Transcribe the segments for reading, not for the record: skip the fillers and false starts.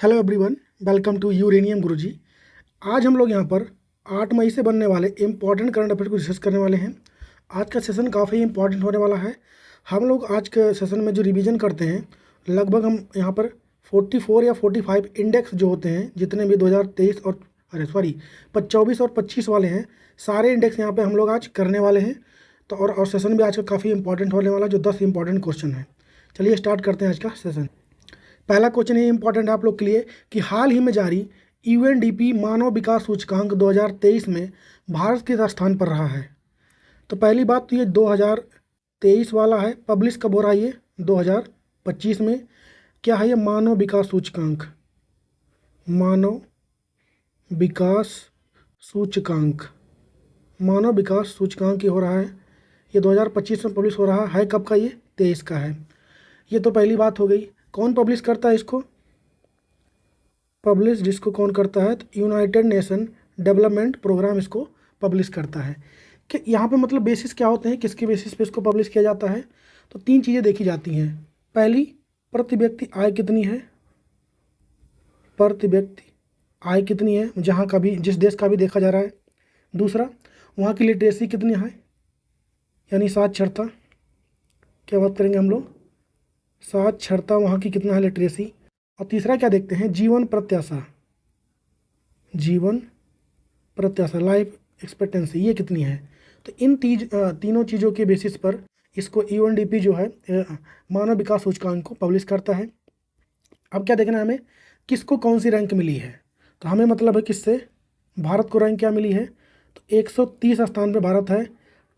Hello everyone, welcome to Uranium Guruji. आज हम लोग यहाँ पर 8 मई से बनने वाले इम्पॉर्टेंट करंट अफेयर को डिस्कस करने वाले हैं। आज का सेशन काफ़ी इम्पॉर्टेंट होने वाला है। हम लोग आज के सेशन में जो रिवीजन करते हैं, लगभग हम यहाँ पर 44 या 45 इंडेक्स जो होते हैं, जितने भी 2023 और 24 और 25 वाले हैं, सारे इंडेक्स यहाँ पर हम लोग आज करने वाले हैं। तो और सेशन भी आज का काफ़ी इंपॉर्टेंट होने वाला, जो 10 इंपॉर्टेंट क्वेश्चन है। चलिए स्टार्ट करते हैं आज का सेशन। पहला क्वेश्चन ये इंपॉर्टेंट है आप लोग के लिए कि हाल ही में जारी यूएनडीपी मानव विकास सूचकांक 2023 में भारत किस स्थान पर रहा है। तो पहली बात तो ये 2023 वाला है, पब्लिश कब हो रहा है ये 2025 में। क्या है ये मानव विकास सूचकांक, मानव विकास सूचकांक, मानव विकास सूचकांक ये हो रहा है, ये 2025 में पब्लिश हो रहा है। कब का ये 23 का है। ये तो पहली बात हो गई। कौन पब्लिश करता है इसको, पब्लिश जिसको कौन करता है, तो यूनाइटेड नेशन डेवलपमेंट प्रोग्राम इसको पब्लिश करता है। कि यहाँ पे मतलब बेसिस क्या होते हैं, किसके बेसिस पे इसको पब्लिश किया जाता है। तो 3 चीज़ें देखी जाती हैं। पहली, प्रति व्यक्ति आय कितनी है, प्रति व्यक्ति आय कितनी है जहाँ का भी, जिस देश का भी देखा जा रहा है। दूसरा, वहाँ की लिटरेसी कितनी है, यानी साक्षरता, क्या बात करेंगे हम लोग, साक्षरता वहाँ की कितना है लिटरेसी। और तीसरा क्या देखते हैं, जीवन प्रत्याशा, जीवन प्रत्याशा लाइफ एक्सपेक्टेंसी ये कितनी है। तो इन तीनों चीज़ों के बेसिस पर इसको यूएनडीपी जो है मानव विकास सूचकांक को पब्लिश करता है। अब क्या देखना है हमें, किसको कौन सी रैंक मिली है। तो हमें मतलब है किससे, भारत को रैंक क्या मिली है, तो 130 स्थान पर भारत है।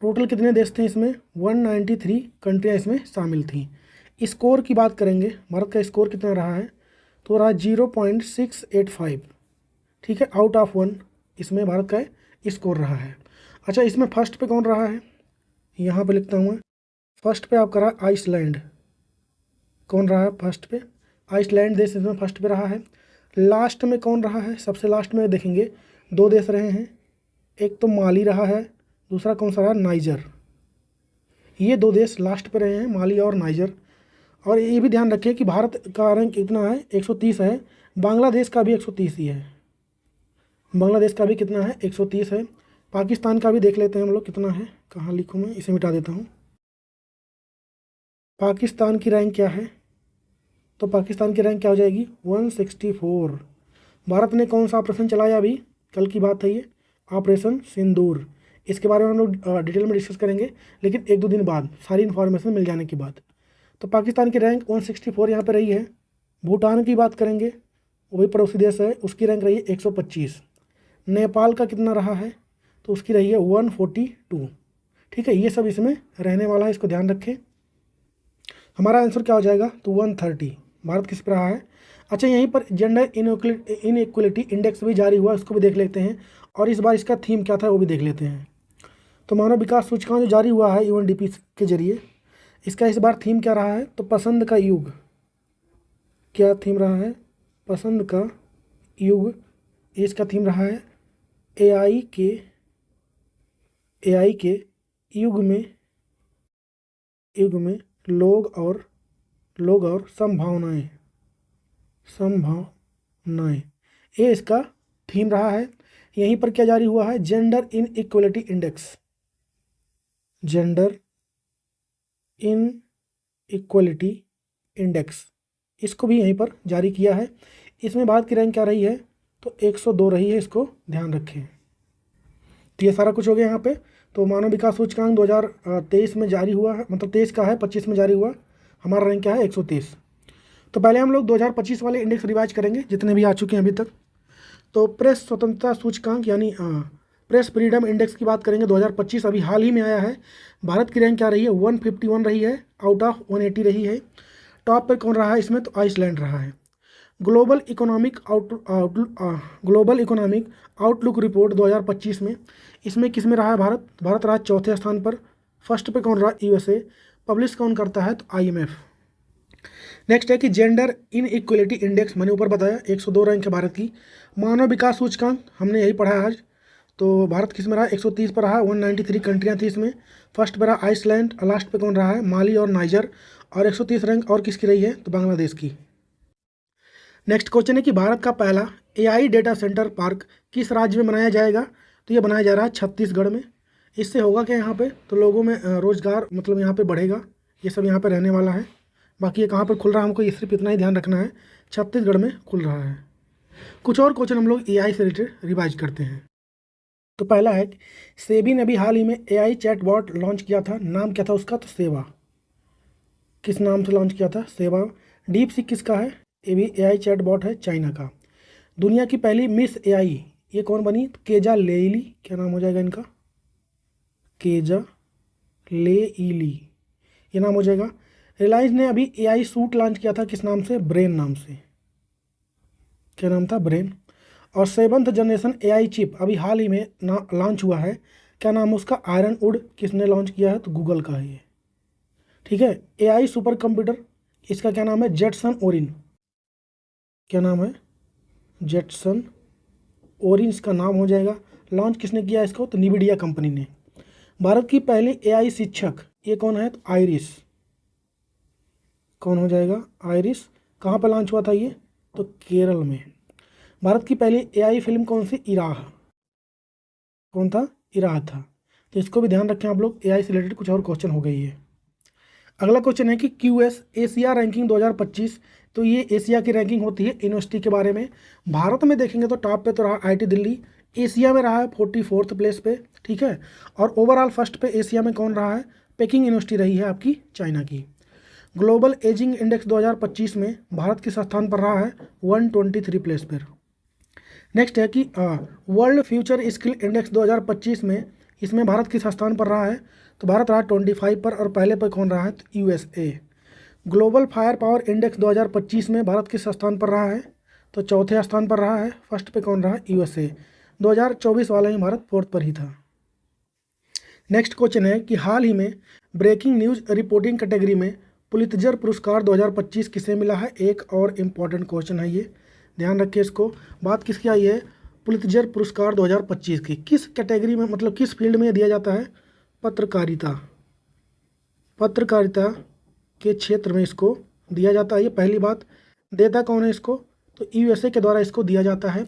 टोटल कितने देश थे इसमें, 193 कंट्रियाँ इसमें शामिल थी। स्कोर की बात करेंगे, भारत का स्कोर कितना रहा है, तो रहा 0.685, ठीक है, आउट ऑफ 1 इसमें भारत का स्कोर रहा है। अच्छा, इसमें फर्स्ट पे कौन रहा है, यहाँ पे लिखता हूँ मैं, फर्स्ट पे आपका रहा आइसलैंड। कौन रहा है फर्स्ट पे, आइसलैंड देश इसमें फर्स्ट पे रहा है। लास्ट में कौन रहा है, सबसे लास्ट में देखेंगे 2 देश रहे हैं, एक तो माली रहा है, दूसरा कौन सा रहा, नाइजर। ये 2 देश लास्ट पे रहे हैं, माली और नाइजर। और ये भी ध्यान रखिए कि भारत का रैंक कितना है, 130 है। बांग्लादेश का भी 130 ही है, बांग्लादेश का भी कितना है, 130 है। पाकिस्तान का भी देख लेते हैं हम लोग कितना है, कहाँ लिखूँ मैं, इसे मिटा देता हूँ। पाकिस्तान की रैंक क्या है, तो पाकिस्तान की रैंक क्या हो जाएगी, 164। भारत ने कौन सा ऑपरेशन चलाया, अभी कल की बात है ये, ऑपरेशन सिंदूर। इसके बारे में हम लोग डिटेल में डिस्कस करेंगे, लेकिन 1-2 दिन बाद, सारी इन्फॉर्मेशन मिल जाने के बाद। तो पाकिस्तान की रैंक 164 यहाँ पर रही है। भूटान की बात करेंगे, वही पड़ोसी देश है, उसकी रैंक रही है 125। नेपाल का कितना रहा है, तो उसकी रही है 142। ठीक है, ये सब इसमें रहने वाला है, इसको ध्यान रखें। हमारा आंसर क्या हो जाएगा, तो 130 भारत किस पर रहा है। अच्छा, यहीं पर जेंडर इनइक्वलिटी इंडेक्स भी जारी हुआ, उसको भी देख लेते हैं, और इस बार इसका थीम क्या था वो भी देख लेते हैं। तो मानव विकास सूचकांक जो जारी हुआ है यूएनडीपी के जरिए, इसका इस बार थीम क्या रहा है, तो पसंद का युग। क्या थीम रहा है, पसंद का युग। इसका थीम रहा है एआई के युग में लोग और संभावनाएं, ये इसका थीम रहा है। यहीं पर क्या जारी हुआ है, gender in equality index, gender in equality index, इसको भी यहीं पर जारी किया है। इसमें भारत की रैंक क्या रही है, तो 102 रही है, इसको ध्यान रखें। तो ये सारा कुछ हो गया यहाँ पे। तो मानव विकास सूचकांक 2023 में जारी हुआ है, मतलब 23 का है, 25 में जारी हुआ। हमारा रैंक क्या है, 130। तो पहले हम लोग 2025 वाले इंडेक्स रिवाइज करेंगे, जितने भी आ चुके हैं अभी तक। तो प्रेस स्वतंत्रता सूचकांक यानी प्रेस फ्रीडम इंडेक्स की बात करेंगे, 2025 अभी हाल ही में आया है। भारत की रैंक क्या रही है, 151 रही है, आउट ऑफ 180 रही है। टॉप पर कौन रहा है इसमें, तो आइसलैंड रहा है। ग्लोबल इकोनॉमिक आउटलुक रिपोर्ट 2025 में, इसमें किस में रहा है भारत रहा 4थे स्थान पर। फर्स्ट पे कौन रहा, यूएसए। पब्लिश कौन करता है, तो आईएमएफ। नेक्स्ट है कि जेंडर इन इक्वलिटी इंडेक्स, मैंने ऊपर बताया 102 रैंक है भारत की। मानव विकास सूचकांक हमने यही पढ़ा है आज। तो भारत किस में रहा, 130 पर रहा, 193 कंट्रियाँ थी इसमें। फर्स्ट पर रहा आइसलैंड, लास्ट पे कौन रहा है, माली और नाइजर। और 130 रैंक और किसकी रही है, तो बांग्लादेश की। नेक्स्ट क्वेश्चन है कि भारत का पहला एआई डेटा सेंटर पार्क किस राज्य में बनाया जाएगा? तो ये बनाया जा रहा है छत्तीसगढ़ में। इससे होगा क्या यहाँ पे? तो लोगों में रोजगार मतलब यहाँ पे बढ़ेगा, ये सब यहाँ पे रहने वाला है। बाकी ये कहाँ पर खुल रहा है हमको ये सिर्फ इतना ही ध्यान रखना है, छत्तीसगढ़ में खुल रहा है। कुछ और क्वेश्चन हम लोग एआई से रिलेटेड रिवाइज करते हैं। तो पहला है सेबी ने अभी हाल ही में एआई चैटबॉट लॉन्च किया था, नाम क्या था उसका? तो सेवा। किस नाम से लॉन्च किया था? सेवा। डीप सीक किसका है? ये भी एआई चैटबॉट है, चाइना का। दुनिया की पहली मिस एआई ये कौन बनी? तो केजा लेइली, क्या नाम हो जाएगा इनका? केजा लेइली, ये नाम हो जाएगा। रिलायंस ने अभी एआई सूट लॉन्च किया था, किस नाम से? ब्रेन नाम से। क्या नाम था? ब्रेन। और 7th जनरेशन एआई चिप अभी हाल ही में लॉन्च हुआ है, क्या नाम है उसका? Iron would. किसने लॉन्च किया है? तो गूगल का है ये। ठीक है। एआई सुपर कंप्यूटर इसका क्या नाम है? जेटसन ओरिन। क्या नाम है? जेटसन ओरिन इसका नाम हो जाएगा। लॉन्च किसने किया इसको? तो निविडिया कंपनी ने। भारत की पहली एआई शिक्षक ये कौन है? तो आइरिस। कौन हो जाएगा? आइरिस। कहाँ पर लॉन्च हुआ था ये? तो केरल में। भारत की पहली एआई फिल्म कौन सी? इराह। कौन था? इराह था। तो इसको भी ध्यान रखें आप लोग, एआई से रिलेटेड कुछ और क्वेश्चन हो गई है। अगला क्वेश्चन है कि क्यूएस एशिया रैंकिंग 2025, तो ये एशिया की रैंकिंग होती है यूनिवर्सिटी के बारे में। भारत में देखेंगे तो टॉप पे तो रहा आईटी दिल्ली, एशिया में रहा है 44th प्लेस पे। ठीक है। और ओवरऑल फर्स्ट पे एशिया में कौन रहा है? पेकिंग यूनिवर्सिटी रही है आपकी, चाइना की। ग्लोबल एजिंग इंडेक्स 2025 में भारत किस स्थान पर रहा है? 123 प्लेस पर। नेक्स्ट है कि वर्ल्ड फ्यूचर स्किल इंडेक्स 2025 में इसमें भारत किस स्थान पर रहा है? तो भारत रहा 25 पर, और पहले पर कौन रहा है? तो USA. Global fire power index 2025 में भारत किस स्थान पर रहा है? तो चौथे स्थान पर रहा है। फर्स्ट पे कौन रहा? यूएसए। 2024 वाला ही भारत 4th पर ही था। नेक्स्ट क्वेश्चन है कि हाल ही में ब्रेकिंग न्यूज रिपोर्टिंग कैटेगरी में पुलित्जर पुरस्कार 2025 किसे मिला है? एक और इम्पॉर्टेंट क्वेश्चन है ये, ध्यान रखिए इसको। बात किसकी आई है? पुलित्जर पुरस्कार 2025 की। किस कैटेगरी में, मतलब किस फील्ड में दिया जाता है? पत्रकारिता। पत्रकारिता के क्षेत्र में इसको दिया जाता है। ये पहली बात। देता कौन है इसको? तो यूएसए के द्वारा इसको दिया जाता है।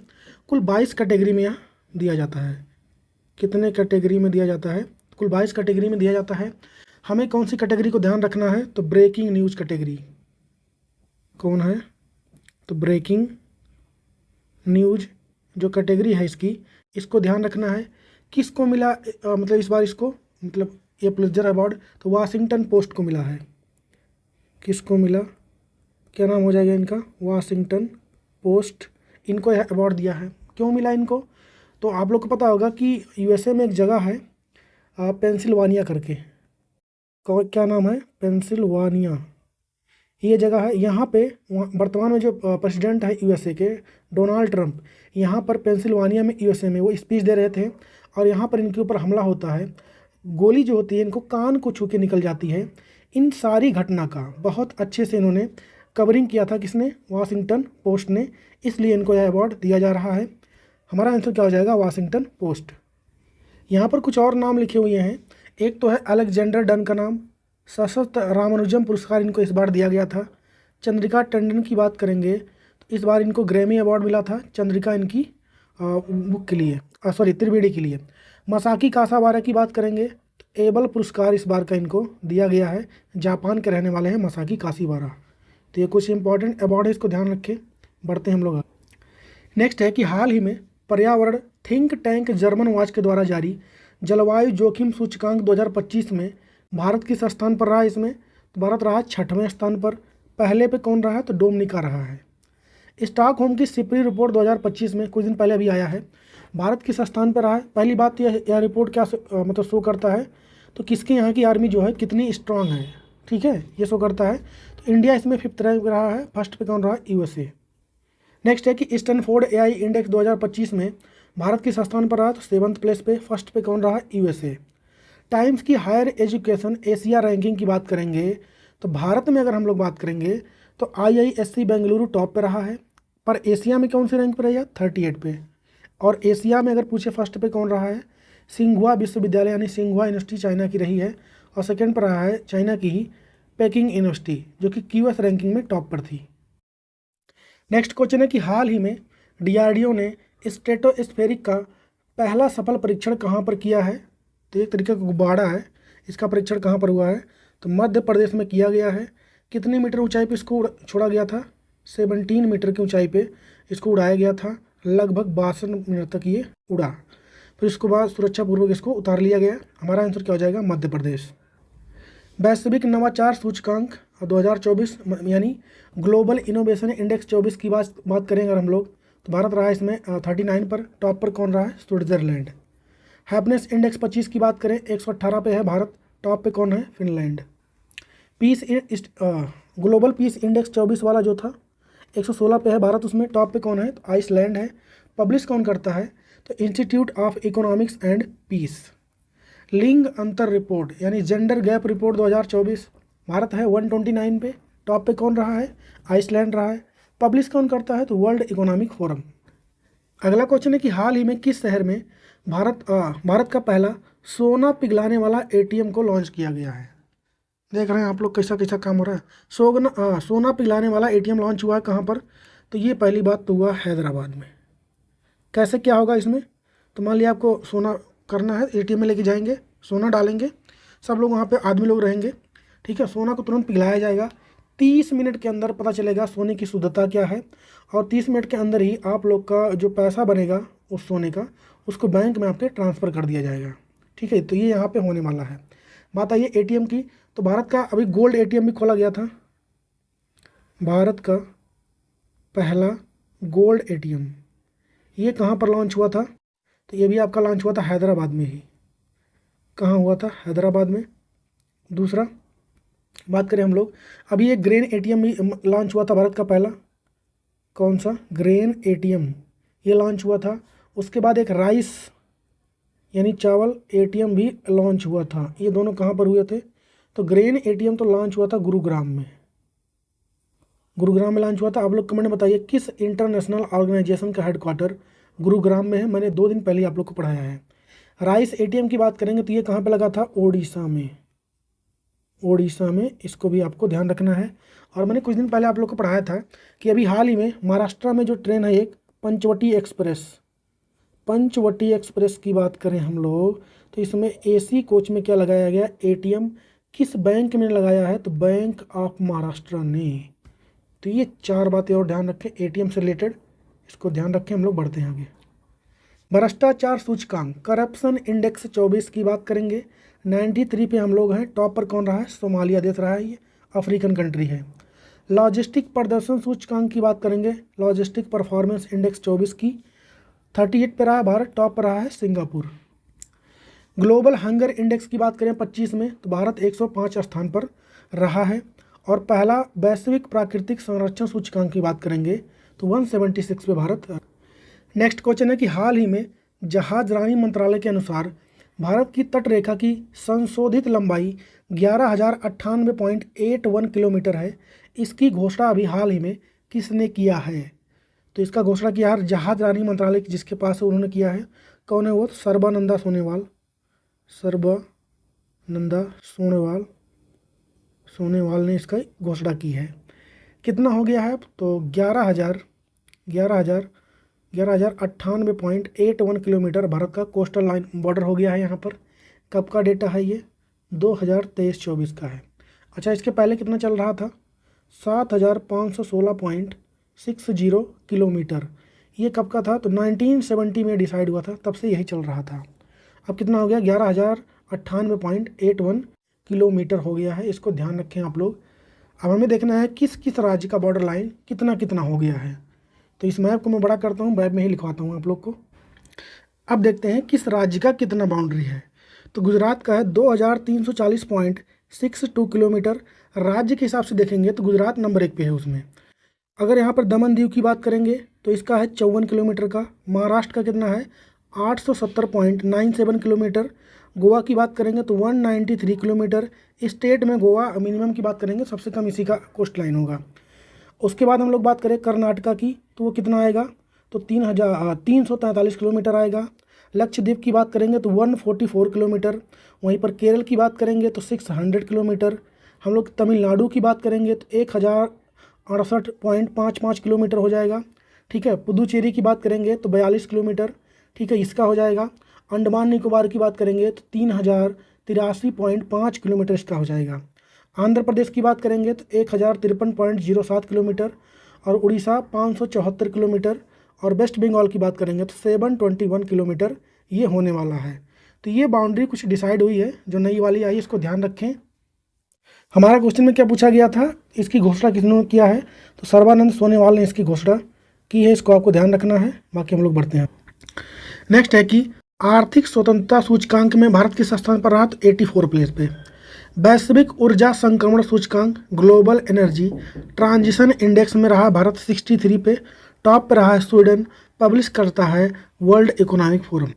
कुल 22 कैटेगरी में यहाँ दिया जाता है। कितने कैटेगरी में दिया जाता है? कुल 22 कैटेगरी में दिया जाता है। हमें कौन सी कैटेगरी को ध्यान रखना है? तो ब्रेकिंग न्यूज़ कैटेगरी। कौन है? तो ब्रेकिंग न्यूज़ जो कैटेगरी है इसको ध्यान रखना है। किसको मिला मतलब इस बार इसको, मतलब ये पुलित्जर अवार्ड? तो वाशिंगटन पोस्ट को मिला है। किसको मिला? क्या नाम हो जाएगा इनका? Washington post. इनको यह अवार्ड दिया है। क्यों मिला इनको? तो आप लोग को पता होगा कि यूएसए में एक जगह है पेंसिल्वानिया करके, क्या नाम है? पेंसिल्वानिया। ये जगह है। यहाँ पे वर्तमान में जो प्रेसिडेंट है यूएसए के, डोनाल्ड ट्रंप, यहाँ पर पेंसिल्वानिया में यूएसए में वो स्पीच दे रहे थे, और यहाँ पर इनके ऊपर हमला होता है। गोली जो होती है इनको कान को छू के निकल जाती है। इन सारी घटना का बहुत अच्छे से इन्होंने कवरिंग किया था। किसने? वाशिंगटन पोस्ट ने। इसलिए इनको यह अवार्ड दिया जा रहा है। हमारा आंसर क्या हो जाएगा? Washington post. यहाँ पर कुछ और नाम लिखे हुए हैं। एक तो है अलेक्जेंडर डन का नाम, सशस्त्र रामानुजम पुरस्कार इनको इस बार दिया गया था। चंद्रिका टंडन की बात करेंगे तो इस बार इनको ग्रैमी अवार्ड मिला था, चंद्रिका इनकी बुक के लिए, सॉरी त्रिवेणी के लिए। मसाकी कासावारा की बात करेंगे तो एबल पुरस्कार इस बार का इनको दिया गया है। जापान के रहने वाले हैं मसाकी कासीवारा। तो ये कुछ इंपॉर्टेंट अवार्ड है, इसको ध्यान रखें। बढ़ते हैं हम लोग। नेक्स्ट है कि हाल ही में पर्यावरण थिंक टैंक जर्मन वॉच के द्वारा जारी जलवायु जोखिम सूचकांक 2025 में भारत किस स्थान पर रहा? इसमें तो भारत रहा 6वें स्थान पर। पहले पे कौन रहा है? तो डोमिनिका रहा है। स्टॉकहोम की सिपरी रिपोर्ट 2025 में कुछ दिन पहले अभी आया है, भारत किस स्थान पर रहा है? पहली बात यह रिपोर्ट क्या मतलब शो करता है? तो किसके यहाँ की आर्मी जो है कितनी स्ट्रांग है। ठीक है, ये शो करता है। तो इंडिया इसमें 5th रैंक रहा है। फर्स्ट पे कौन रहा? यूएसए। नेक्स्ट है कि स्टैनफोर्ड एआई इंडेक्स 2025 में भारत किस स्थान पर रहा? तो 7th प्लेस पे। फर्स्ट पे कौन रहा? यूएसए। टाइम्स की हायर एजुकेशन एशिया रैंकिंग की बात करेंगे तो भारत में अगर हम लोग बात करेंगे तो आईआईएससी बेंगलुरु टॉप पे रहा है, पर एशिया में कौन से रैंक पे रहेगा? 38 पे। और एशिया में अगर पूछे फर्स्ट पे कौन रहा है? सिंघुआ विश्वविद्यालय यानी सिंघुआ यूनिवर्सिटी चाइना की रही है, और सेकेंड पर रहा है चाइना की ही पेकिंग यूनिवर्सिटी जो कि क्यूएस रैंकिंग में टॉप पर थी। नेक्स्ट क्वेश्चन है कि हाल ही में DRDO ने स्ट्रेटोस्फेरिक का पहला सफल परीक्षण कहाँ पर किया है। तो एक तरीके का गुब्बारा है, इसका परीक्षण कहाँ पर हुआ है, तो मध्य प्रदेश में किया गया है। कितनी मीटर ऊंचाई पे इसको छोड़ा गया था, 17 मीटर की ऊंचाई पे इसको उड़ाया गया था। लगभग 62 मिनट तक ये उड़ा, फिर उसके बाद सुरक्षापूर्वक इसको उतार लिया गया। हमारा आंसर क्या हो जाएगा, मध्य प्रदेश। वैश्विक नवाचार सूचकांक 2024 यानी ग्लोबल इनोवेशन इंडेक्स 24 की बात करें अगर हम लोग, तो भारत रहा है इसमें 39 पर। टॉप पर कौन रहा है, स्विट्जरलैंड। हैप्पीनेस इंडेक्स 25 की बात करें 118 पे है भारत। टॉप पे कौन है, Finland. Peace global peace index 24 वाला जो था 116 पे है भारत, उसमें टॉप पे कौन है, तो आइसलैंड है। पब्लिश कौन करता है, तो institute of economics and peace. लिंग अंतर रिपोर्ट यानी जेंडर गैप रिपोर्ट 2024 भारत है 129 पे। टॉप पे कौन रहा है, आइसलैंड रहा है। पब्लिश कौन करता है, तो वर्ल्ड इकोनॉमिक फोरम। अगला क्वेश्चन है कि हाल ही में किस शहर में भारत का पहला सोना पिघलाने वाला ATM को लॉन्च किया गया है। देख रहे हैं आप लोग कैसा कैसा काम हो रहा है। सोना पिघलाने वाला ATM लॉन्च हुआ है कहाँ पर, तो ये पहली बात तो हुआ हैदराबाद में। कैसे क्या होगा इसमें, तो मान लिया आपको सोना करना है, ATM में लेके जाएंगे, सोना डालेंगे, सब लोग वहाँ पे आदमी लोग रहेंगे, ठीक है। सोना को तुरंत पिघलाया जाएगा। 30 मिनट के अंदर पता चलेगा सोने की शुद्धता क्या है, और 30 मिनट के अंदर ही आप लोग का जो पैसा बनेगा उस सोने का, उसको बैंक में आपके ट्रांसफ़र कर दिया जाएगा, ठीक है। तो ये यहाँ पे होने वाला है। बात आई ATM की, तो भारत का अभी गोल्ड ATM भी खोला गया था। भारत का पहला गोल्ड ATM ये कहाँ पर लॉन्च हुआ था, तो ये भी आपका लॉन्च हुआ था हैदराबाद में ही। कहाँ हुआ था, हैदराबाद में। दूसरा बात करें हम लोग, अभी एक ग्रेन ATM भी लॉन्च हुआ था भारत का पहला। कौन सा, ग्रेन ATM ये लॉन्च हुआ था। उसके बाद एक राइस यानी चावल ATM भी लॉन्च हुआ था। ये दोनों कहाँ पर हुए थे, तो ग्रेन ATM तो लॉन्च हुआ था गुरुग्राम में। गुरुग्राम में लॉन्च हुआ था। आप लोग कमेंट में बताइए किस इंटरनेशनल ऑर्गेनाइजेशन का हेडक्वार्टर गुरुग्राम में है। मैंने 2 दिन पहले आप लोग को पढ़ाया है। राइस ATM की बात करेंगे तो ये कहाँ पे लगा था, ओडिशा में। ओडिशा में, इसको भी आपको ध्यान रखना है। और मैंने कुछ दिन पहले आप लोग को पढ़ाया था कि अभी हाल ही में महाराष्ट्र में जो ट्रेन है एक पंचवटी एक्सप्रेस की बात करें हम लोग, तो इसमें AC कोच में क्या लगाया गया, ATM किस बैंक में लगाया है, तो बैंक ऑफ महाराष्ट्र ने। तो ये 4 बातें और ध्यान रखें ATM से रिलेटेड, इसको ध्यान रखें। हम लोग बढ़ते हैं आगे। भ्रष्टाचार सूचकांक करप्शन इंडेक्स 24 की बात करेंगे, 93 पे हम लोग हैं। टॉप पर कौन रहा है, सोमालिया देश रहा है, ये अफ्रीकन कंट्री है। लॉजिस्टिक प्रदर्शन सूचकांक की बात करेंगे, लॉजिस्टिक परफॉर्मेंस इंडेक्स 24 की 38 पे रहा है भारत। टॉप पर रहा है सिंगापुर। ग्लोबल हंगर इंडेक्स की बात करें 25 में, तो भारत 105 स्थान पर रहा है। और पहला वैश्विक प्राकृतिक संरक्षण सूचकांक की बात करेंगे तो 176 पे भारत। नेक्स्ट क्वेश्चन है कि हाल ही में जहाजरानी मंत्रालय के अनुसार भारत की तटरेखा की संशोधित लंबाई 11,098.81 किलोमीटर है। इसकी घोषणा अभी हाल ही में किसने किया है, तो इसका घोषणा किया है जहाजरानी मंत्रालय जिसके पास है उन्होंने किया है। कौन है वो, सर्बानंदा सोनेवाल ने इसका घोषणा की है। कितना हो गया है, तो 11,098.81 किलोमीटर भारत का कोस्टल लाइन बॉर्डर हो गया है यहाँ पर। कब का डेटा है ये, 2023-24 का है। अच्छा, इसके पहले कितना चल रहा था, 7,516.60 किलोमीटर। ये कब का था, तो 1970 में डिसाइड हुआ था, तब से यही चल रहा था। अब कितना हो गया, 11,098.81 किलोमीटर हो गया है। इसको ध्यान रखें आप लोग। अब हमें देखना है किस किस राज्य का बॉर्डर लाइन कितना कितना हो गया है। तो इस मैप को मैं बड़ा करता हूँ, मैप में ही लिखवाता हूँ आप लोग को। अब देखते हैं किस राज्य का कितना बाउंड्री है। तो गुजरात का है 2,340.62 किलोमीटर। राज्य के हिसाब से देखेंगे तो गुजरात नंबर 1 पे है उसमें। अगर यहाँ पर दमन दीव की बात करेंगे तो इसका है 54 किलोमीटर का। महाराष्ट्र का कितना है, 870.97 किलोमीटर। गोवा की बात करेंगे तो 193 किलोमीटर। स्टेट में गोवा मिनिमम की बात करेंगे, सबसे कम इसी का कोस्ट लाइन होगा। उसके बाद हम लोग बात करें कर्नाटका की, तो वो कितना आएगा, तो 343 किलोमीटर आएगा। लक्षद्वीप की बात करेंगे तो 144 किलोमीटर। वहीं पर केरल की बात करेंगे तो 600 किलोमीटर। हम लोग तमिलनाडु की बात करेंगे तो 68.55 किलोमीटर हो जाएगा। ठीक है, पुदुचेरी की बात करेंगे तो 42 किलोमीटर, ठीक है, इसका हो जाएगा। अंडमान निकोबार की बात करेंगे तो 3083.5 किलोमीटर इसका हो जाएगा। आंध्र प्रदेश की बात करेंगे तो 1053.07 किलोमीटर, और उड़ीसा 574 किलोमीटर, और वेस्ट बंगाल की बात करेंगे तो 721 किलोमीटर ये होने वाला है। तो ये बाउंड्री कुछ डिसाइड हुई है, जो नई वाली आई इसको ध्यान रखें। हमारा क्वेश्चन में क्या पूछा गया था, इसकी घोषणा किसने किया है, तो सर्बानंद सोनोवाल ने इसकी घोषणा की है, इसको आपको ध्यान रखना है। बाकी हम लोग बढ़ते हैं। नेक्स्ट है कि आर्थिक स्वतंत्रता सूचकांक में भारत किस स्थान पर रहा, तो 84 प्लेस पे। वैश्विक ऊर्जा संक्रमण सूचकांक ग्लोबल एनर्जी ट्रांजिशन इंडेक्स में रहा भारत 63 पे। टॉप पे रहा है स्वीडन, पब्लिश करता है वर्ल्ड इकोनॉमिक फोरम।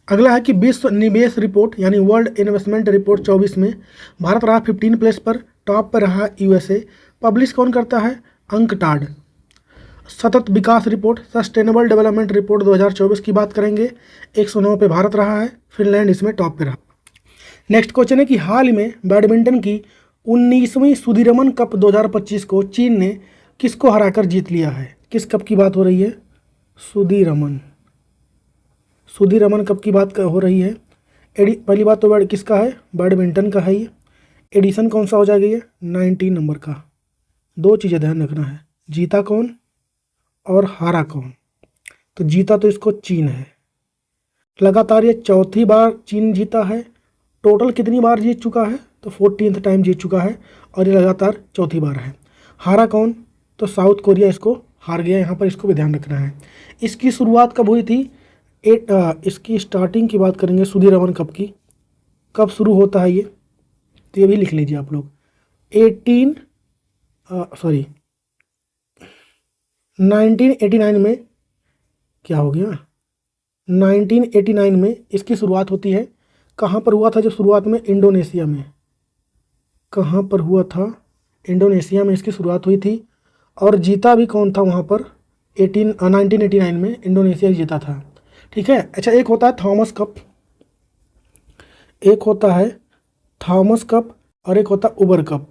अगला है कि विश्व निवेश रिपोर्ट यानी वर्ल्ड इन्वेस्टमेंट रिपोर्ट 24 में भारत रहा 15 प्लेस पर। टॉप पर रहा यूएसए, पब्लिश कौन करता है, अंकटाड। सतत विकास रिपोर्ट सस्टेनेबल डेवलपमेंट रिपोर्ट 2024 की बात करेंगे, 109 पे भारत रहा है, फिनलैंड इसमें टॉप पे रहा। नेक्स्ट क्वेश्चन है कि हाल ही में बैडमिंटन की 19वीं सुधीरमन कप 2025 को चीन ने किसको हराकर जीत लिया है। किस कप की बात हो रही है, सुधीरमन कप की बात हो रही है। पहली बात तो किसका है, बैडमिंटन का है ये। एडिशन कौन सा हो जाएगा ये, 19 नंबर का। दो चीज़ें ध्यान रखना है, जीता कौन और हारा कौन। तो जीता तो इसको चीन है, लगातार ये चौथी बार चीन जीता है। टोटल कितनी बार जीत चुका है, तो 14th टाइम जीत चुका है, और ये लगातार चौथी बार है। हारा कौन, तो साउथ कोरिया इसको हार गया, यहाँ पर इसको भी ध्यान रखना है। इसकी शुरुआत कब हुई थी, इसकी स्टार्टिंग की बात करेंगे सुधीरमन कप की, कब शुरू होता है ये, तो ये भी लिख लीजिए आप लोग। 1989 में, क्या हो गया, 1989 में इसकी शुरुआत होती है। कहाँ पर हुआ था, जो शुरुआत में इंडोनेशिया में, कहाँ पर हुआ था, इंडोनेशिया में इसकी शुरुआत हुई थी। और जीता भी कौन था वहाँ पर, 1989 में इंडोनेशिया जीता था। ठीक है, अच्छा, एक होता है थॉमस कप, एक होता है थॉमस कप, और एक होता है उबर कप।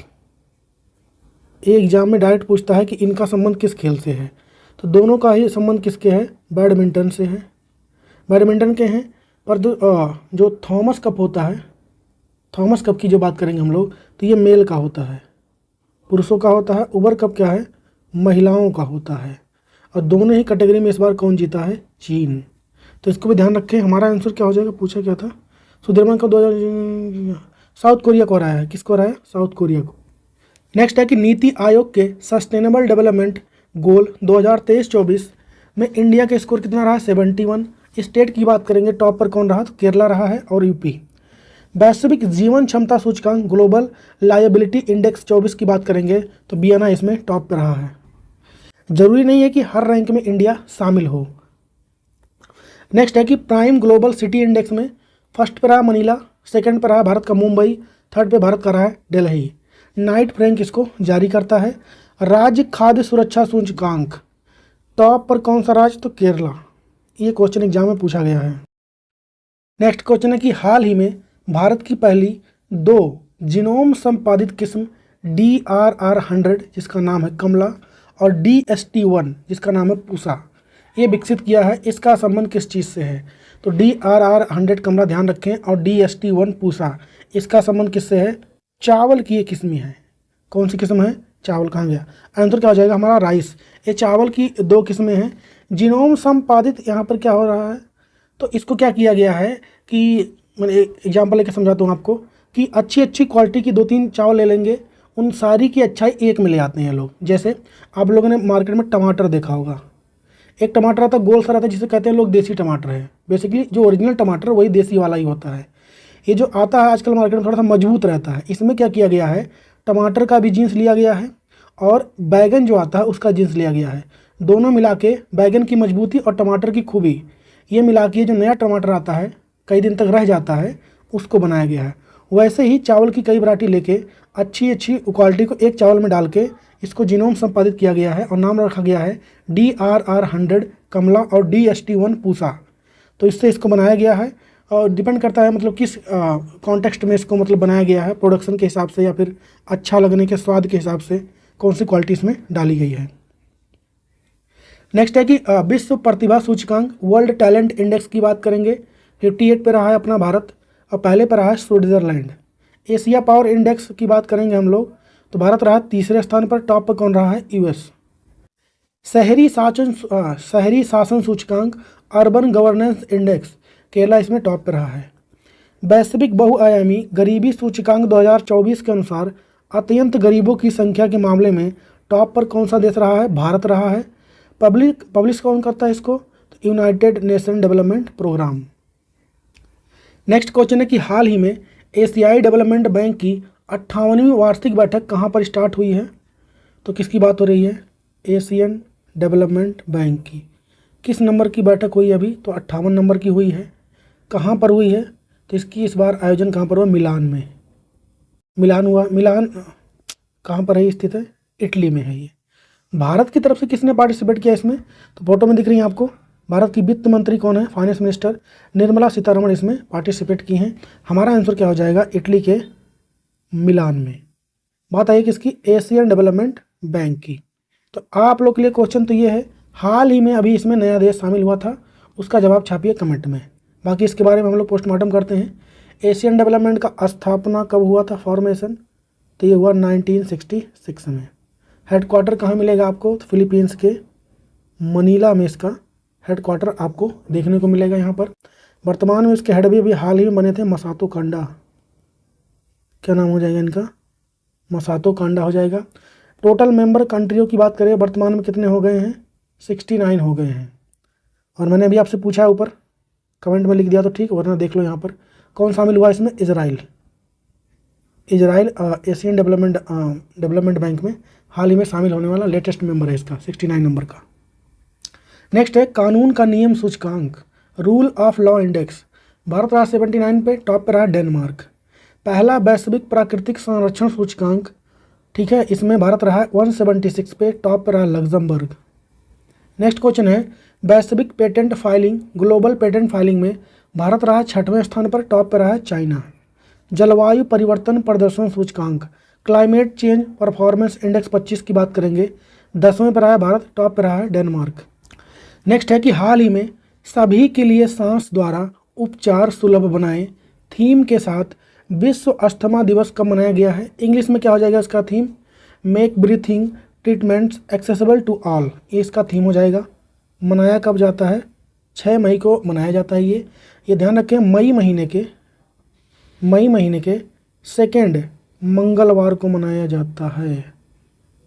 ये एग्जाम में डायरेक्ट पूछता है कि इनका संबंध किस खेल से है, तो दोनों का ही संबंध किसके है, बैडमिंटन से है, बैडमिंटन के हैं। पर जो थॉमस कप होता है, थॉमस कप की जो बात करेंगे हम लोग, तो ये मेल का होता है, पुरुषों का होता है। उबर कप क्या है, महिलाओं का होता है। और दोनों ही कैटेगरी में इस बार कौन जीता है, चीन। तो इसको भी ध्यान रखें। हमारा आंसर क्या हो जाएगा, पूछा क्या था, सुधीरमन कप 2000 साउथ कोरिया को हराया है। किसको हराया, साउथ कोरिया को। नेक्स्ट है कि नीति आयोग के सस्टेनेबल डेवलपमेंट गोल 2023-24 में इंडिया का स्कोर कितना रहा, 71। स्टेट की बात करेंगे, टॉप पर कौन रहा, तो केरला रहा है, और यूपी। वैश्विक जीवन क्षमता सूचकांक ग्लोबल लायबिलिटी इंडेक्स 24 की बात करेंगे, तो बियाना इसमें टॉप पर रहा है। जरूरी नहीं है कि हर रैंक में इंडिया शामिल हो। नेक्स्ट है कि प्राइम ग्लोबल सिटी इंडेक्स में फर्स्ट पर रहा मनीला, सेकंड पर रहा भारत का मुंबई, थर्ड पे भारत का रहा है दिल्ली। नाइट फ्रैंक इसको जारी करता है। राज्य खाद्य सुरक्षा सूचकांक, टॉप पर कौन सा राज्य, तो केरला। ये क्वेश्चन एग्जाम में पूछा गया है। नेक्स्ट क्वेश्चन है कि हाल ही में भारत की पहली 2 जीनोम संपादित किस्म DRR100 जिसका नाम है कमला, और DST1 जिसका नाम है पूसा, ये विकसित किया है। इसका संबंध किस चीज़ से है, तो DRR100 कमला ध्यान रखें, और DST1 पूसा, इसका संबंध किससे है, चावल की ये किस्में है। कौन सी किस्म है, चावल। कहाँ गया आंसर, क्या हो जाएगा हमारा, राइस। ये चावल की 2 किस्में हैं। जीनोम संपादित, यहाँ पर क्या हो रहा है, तो इसको क्या किया गया है कि मैंने एग्जाम्पल लेकर समझाता हूँ आपको, कि अच्छी क्वालिटी की 2-3 चावल ले लेंगे, उन सारी की अच्छाई एक में ले आते हैं लोग। जैसे आप लोगों ने मार्केट में टमाटर देखा होगा, एक टमाटर आता है गोल सा रहता है, जिसे कहते हैं लोग देसी टमाटर है। बेसिकली जो ओरिजिनल टमाटर वही देसी वाला ही होता है। ये जो आता है आजकल मार्केट में थोड़ा सा मजबूत रहता है। इसमें क्या किया गया है, टमाटर का भी जीन्स लिया गया है, और बैगन जो आता है उसका जीन्स लिया गया है। दोनों मिला के बैगन की मजबूती और टमाटर की खूबी, ये मिला के जो नया टमाटर आता है, कई दिन तक रह जाता है, उसको बनाया गया है। वैसे ही चावल की कई वैरायटी लेके अच्छी क्वालिटी को एक चावल में डाल के इसको जीनोम संपादित किया गया है, और नाम रखा गया है DRR100 कमला और DST1 पूसा। तो इससे इसको बनाया गया है, और डिपेंड करता है मतलब किस कॉन्टेक्स्ट में इसको मतलब बनाया गया है, प्रोडक्शन के हिसाब से या फिर अच्छा लगने के स्वाद के हिसाब से। कौन सी क्वालिटी इसमें डाली गई है। नेक्स्ट है कि विश्व प्रतिभा सूचकांक वर्ल्ड टैलेंट इंडेक्स की बात करेंगे। 58 पे रहा है अपना भारत और पहले पे रहा है स्विट्जरलैंड। एशिया पावर इंडेक्स की बात करेंगे हम लोग तो भारत रहा तीसरे स्थान पर। टॉप पर कौन रहा है? यूएस। शहरी शासन सूचकांक अर्बन गवर्नेंस इंडेक्स केरला इसमें टॉप पर रहा है। वैश्विक बहुआयामी गरीबी सूचकांक 2024 के अनुसार अत्यंत गरीबों की संख्या के मामले में टॉप पर कौन सा देश रहा है? भारत रहा है। पब्लिश कौन करता है इसको? तो united nation development program. Next question है कि हाल ही में एशियाई डेवलपमेंट बैंक की 58वीं वार्षिक बैठक कहाँ पर स्टार्ट हुई है? तो किसकी बात हो रही है? एशियन डेवलपमेंट बैंक की। किस नंबर की बैठक हुई अभी? तो 58 नंबर की हुई है। कहाँ पर हुई है? तो इसकी इस बार आयोजन कहाँ पर हुआ? मिलान में। मिलान हुआ। मिलान कहाँ पर है? स्थित है इटली में है ये। भारत की तरफ से किसने पार्टिसिपेट किया इसमें? तो फोटो में दिख रही है आपको। भारत की वित्त मंत्री कौन है? फाइनेंस मिनिस्टर निर्मला सीतारमण इसमें पार्टिसिपेट की हैं। हमारा आंसर क्या हो जाएगा? इटली के मिलान में। बात आई किसकी? एशियन डेवलपमेंट बैंक की। तो आप लोग के लिए क्वेश्चन तो ये है, हाल ही में अभी इसमें नया देश शामिल हुआ था, उसका जवाब छापिए कमेंट में। बाकी इसके बारे में हम लोग पोस्टमार्टम करते हैं। एशियन डेवलपमेंट का स्थापना कब हुआ था? फॉर्मेशन तो ये हुआ 1966 में। हेडक्वार्टर कहाँ मिलेगा आपको? तो फिलीपींस के मनीला में इसका हेडक्वार्टर आपको देखने को मिलेगा यहाँ पर। वर्तमान में इसके हेड भी अभी हाल ही में बने थे, मसातो कांडा। क्या नाम हो जाएगा इनका? मसातो कांडा हो जाएगा। टोटल मेंबर कंट्रियों की बात करें वर्तमान में कितने हो गए हैं? 69 हो गए हैं। और मैंने अभी आपसे पूछा है ऊपर, कमेंट में लिख दिया तो ठीक, वरना देख लो यहाँ पर कौन शामिल हुआ इसमें? इजराइल एशियन डेवलपमेंट बैंक में हाल ही में शामिल होने वाला लेटेस्ट मेंबर है इसका, 69 नंबर का। नेक्स्ट है कानून का नियम सूचकांक rule of law index. Bharat रहा 79 पे। टॉप पर रहा डेनमार्क। पहला वैश्विक प्राकृतिक संरक्षण सूचकांक, ठीक है, इसमें भारत रहा 176 पे। टॉप पर रहा लग्जमबर्ग। नेक्स्ट क्वेश्चन है वैश्विक patent filing global patent filing में भारत रहा 6वें स्थान पर। टॉप पर रहा चाइना। जलवायु परिवर्तन प्रदर्शन सूचकांक क्लाइमेट चेंज परफॉर्मेंस इंडेक्स 25 की बात करेंगे, 10वें पर आया भारत। टॉप पर रहा है डेनमार्क। नेक्स्ट है कि हाल ही में सभी के लिए सांस द्वारा उपचार सुलभ बनाएं थीम के साथ विश्व अस्थमा दिवस कब मनाया गया है? इंग्लिश में क्या हो जाएगा इसका theme? Make breathing treatments accessible to all, ये इसका थीम हो जाएगा। मनाया कब जाता है? 6 मई को मनाया जाता है ये ध्यान रखें। मई महीने के सेकेंड मंगलवार को मनाया जाता है।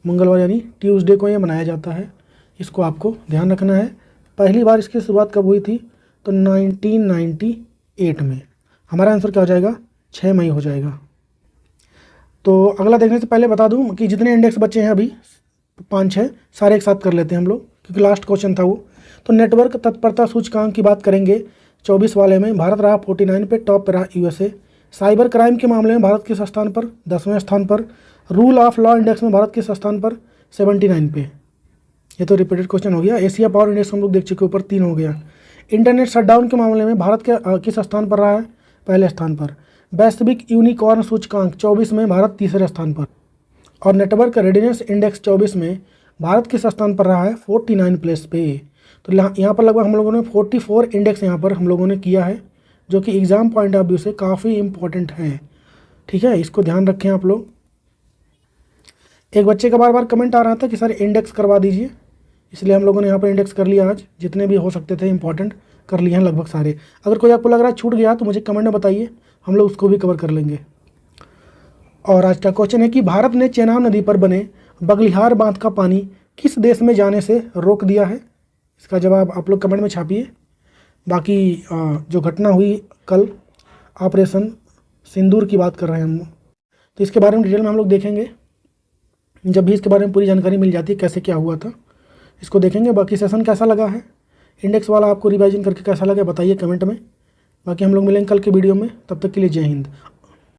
मंगलवार यानी ट्यूसडे को ये मनाया जाता है, इसको आपको ध्यान रखना है। पहली बार इसकी शुरुआत कब हुई थी? तो 1998 में। हमारा आंसर क्या हो जाएगा? 6 मई हो जाएगा। तो अगला देखने से पहले बता दूं कि जितने इंडेक्स बचे हैं अभी 5-6 सारे एक साथ कर लेते हैं हम लोग, क्योंकि लास्ट क्वेश्चन था वो। तो नेटवर्क तत्परता सूचकांक की बात करेंगे 24 वाले में भारत रहा 49 पे। टॉप पर रहा यूएसए। साइबर क्राइम के मामले में भारत किस स्थान पर? 10वें स्थान पर। रूल ऑफ लॉ इंडेक्स में भारत किस स्थान पर? 79 पे। ये तो रिपीटेड क्वेश्चन हो गया। एशिया पावर इंडेक्स हम लोग देख चुके, ऊपर 3 हो गया। इंटरनेट शटडाउन के मामले में भारत के किस स्थान पर रहा है? पहले स्थान पर। वैश्विक यूनिकॉर्न सूचकांक 24 में भारत तीसरे स्थान पर। और नेटवर्क रेडिनेस इंडेक्स 24 में भारत किस स्थान पर रहा है? 49 प्लेस पे। तो यहाँ पर लगभग हम लोगों ने 44 इंडेक्स यहाँ पर हम लोगों ने किया है, जो कि एग्ज़ाम पॉइंट ऑफ व्यू से काफ़ी इंपॉर्टेंट है। ठीक है, इसको ध्यान रखें आप लोग। एक बच्चे का बार बार कमेंट आ रहा था कि सर इंडेक्स करवा दीजिए, इसलिए हम लोगों ने यहाँ पर इंडेक्स कर लिया। आज जितने भी हो सकते थे इंपॉर्टेंट कर लिए हैं लगभग सारे। अगर कोई आपको लग रहा है छूट गया तो मुझे कमेंट में बताइए, हम लोग उसको भी कवर कर लेंगे। और आज का क्वेश्चन है कि भारत ने चेनाब नदी पर बने बगलिहार बांध का पानी किस देश में जाने से रोक दिया है? इसका जवाब आप लोग कमेंट में छापिए। बाकी जो घटना हुई कल, ऑपरेशन सिंदूर की बात कर रहे हैं हम, तो इसके बारे में डिटेल में हम लोग देखेंगे जब भी इसके बारे में पूरी जानकारी मिल जाती है कैसे क्या हुआ था, इसको देखेंगे। बाकी सेशन कैसा लगा है इंडेक्स वाला, आपको रिवाइजन करके कैसा लगा बताइए कमेंट में। बाकी हम लोग मिलेंगे कल के वीडियो में, तब तक के लिए जय हिंद।